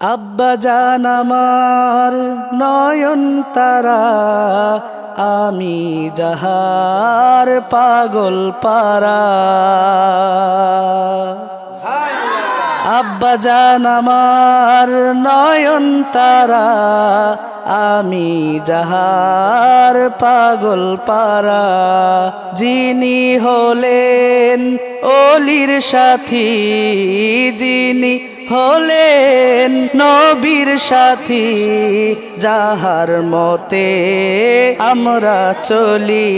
আব্বাজান আমার নয়ন তারা, আমি যাহার পাগল পারা। আব্বাজান আমার নয়ন তারা, আমি যাহার পাগল পারা। যিনি হলেন অলির সাথী, যিনি হলেন নবীর সাথী, যাহার মতে আমরা চলি।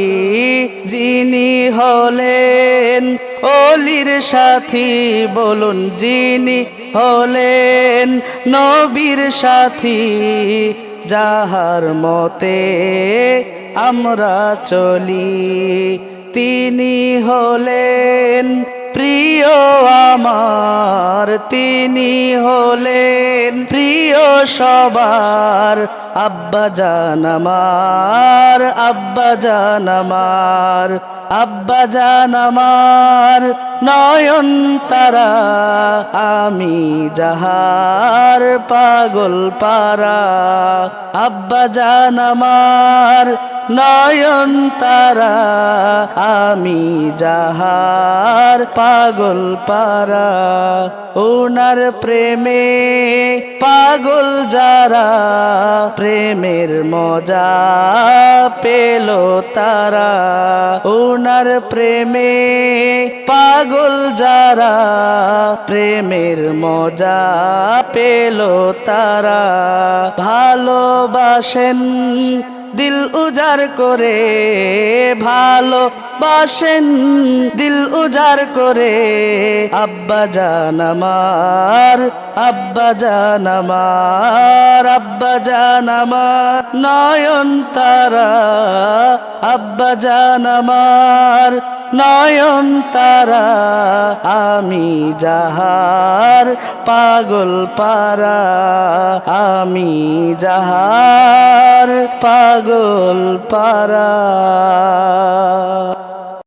যিনি হলেন অলির সাথী, বলুন যিনি হলেন নবীর সাথী, যাহার মতে আমরা চলি। তিনি হলেন প্রিয় আমার, তিনি হলেন প্রিয় সবার। আব্বাজান আমার, আব্বাজান আমার, আব্বাজান আমার নয়ন তারা, আমি যাহার পাগল পারা। আব্বাজান আমার নয়ন তারা, আমি যাহার পাগল পারা। ওনার প্রেমে পাগল যারা, প্রেমের মজা পেল তারা। ওনার প্রেমে পাগল যারা, প্রেমের মজা পেল তারা। ভালোবাসেন দিল উজাড় করে, ভালোবাসেন দিল উজাড় করে। আব্বাজান আমার, আব্বাজান আমার, আব্বাজান আমার নয়ন তারা। আব্বাজান আমার নয়ন তারা, আমি যাহার পাগল পারা। আমি যাহার পাগল পারা।